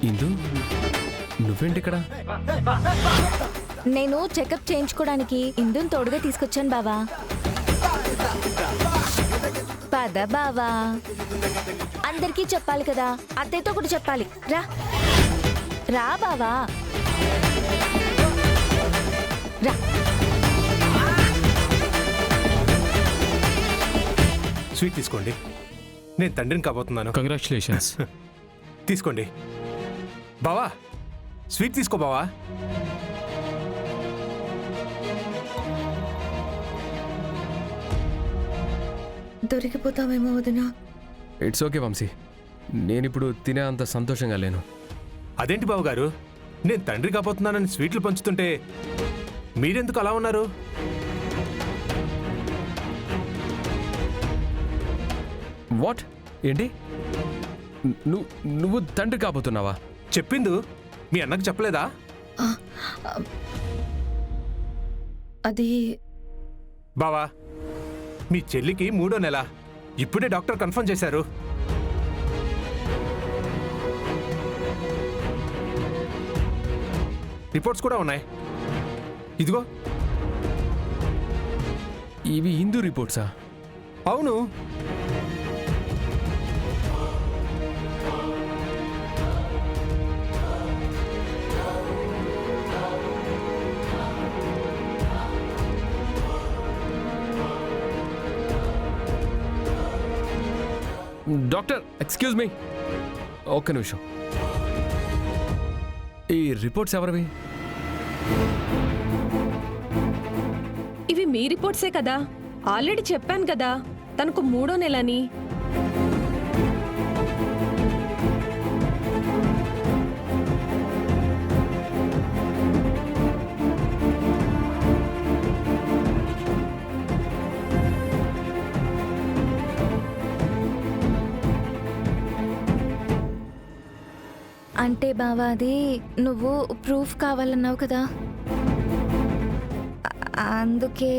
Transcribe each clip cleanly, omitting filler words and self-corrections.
ఇందు నువ్వేంటి ఇక్కడ? నేను చెకప్ చేయించుకోవడానికి ఇందుని తోడుగా తీసుకొచ్చాను బావా. పద బావా, అందరికీ చెప్పాలి కదా, అత్తయ్యతో కూడా చెప్పాలి. రా రా బావా, రా. స్వీట్ తీసుకోండి, నేను తండ్రిని కాబోతున్నాను. కంగ్రాచులేషన్స్. తీసుకోండి బావా, స్వీట్ తీసుకో బావా. దొరికిపోతామేమో వదినా. ఇట్స్ ఓకే వంశీ, నేనిప్పుడు తినే అంత సంతోషంగా లేను. అదేంటి బావగారు, నేను తండ్రి కాబోతున్నానని స్వీట్లు పంచుతుంటే మీరెందుకు అలా ఉన్నారు? వాట్? ఏంటి? నువ్వు తండ్రి కాబోతున్నావా? చెప్పిందు మీ అన్నకు చెప్పలేదా? అది బావా, మీ చెల్లికి 3వ నెల, ఇప్పుడే డాక్టర్ కన్ఫర్మ్ చేశారు. రిపోర్ట్స్ కూడా ఉన్నాయి, ఇదిగో. ఇవి హిందూ రిపోర్ట్సా? అవును. డాక్టర్, ఎక్స్క్యూజ్ మీ, ఒక్క నిమిషం. ఈ రిపోర్ట్స్ ఎవరివి? ఇవి మీ రిపోర్ట్సే కదా, ఆల్రెడీ చెప్పాను కదా తనకు 3వ నెలని. అంటే బావా, అది నువ్వు ప్రూఫ్ కావాలన్నావు కదా, అందుకే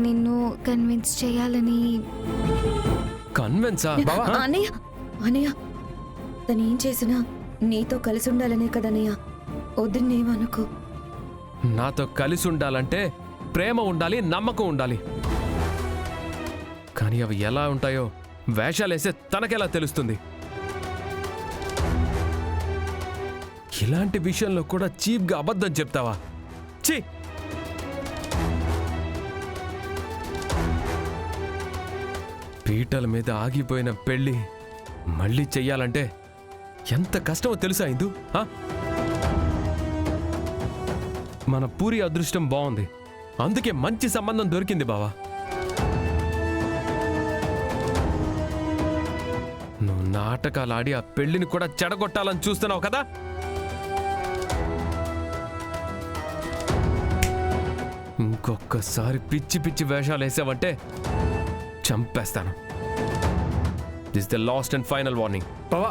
నిన్ను కన్విన్స్ చేయాలని. కన్వెన్సా? అన్నయ్య అన్నయ్య, తను ఏం చేసినా నీతో కలిసి ఉండాలనే కదన్నయ్య. వద్దునేమనుకో. నాతో కలిసి ఉండాలంటే ప్రేమ ఉండాలి, నమ్మకం ఉండాలి. కానీ అవి ఎలా ఉంటాయో వేషాలేసే తనకెలా తెలుస్తుంది? ఇలాంటి విషయంలో కూడా చీప్గా అబద్ధం చెప్తావా? ఛీ! పీటల మీద ఆగిపోయిన పెళ్లి మళ్ళీ చెయ్యాలంటే ఎంత కష్టమో తెలుసా ఇందు? మన పూరి అదృష్టం బాగుంది, అందుకే మంచి సంబంధం దొరికింది బావా. నువ్వు నాటకాలు ఆడి ఆ పెళ్లిని కూడా చెడగొట్టాలని చూస్తున్నావు కదా? ఇంకొకసారి పిచ్చి పిచ్చి వేషాలు వేసావంటే చంపేస్తాను. This the last and final warning. బావా,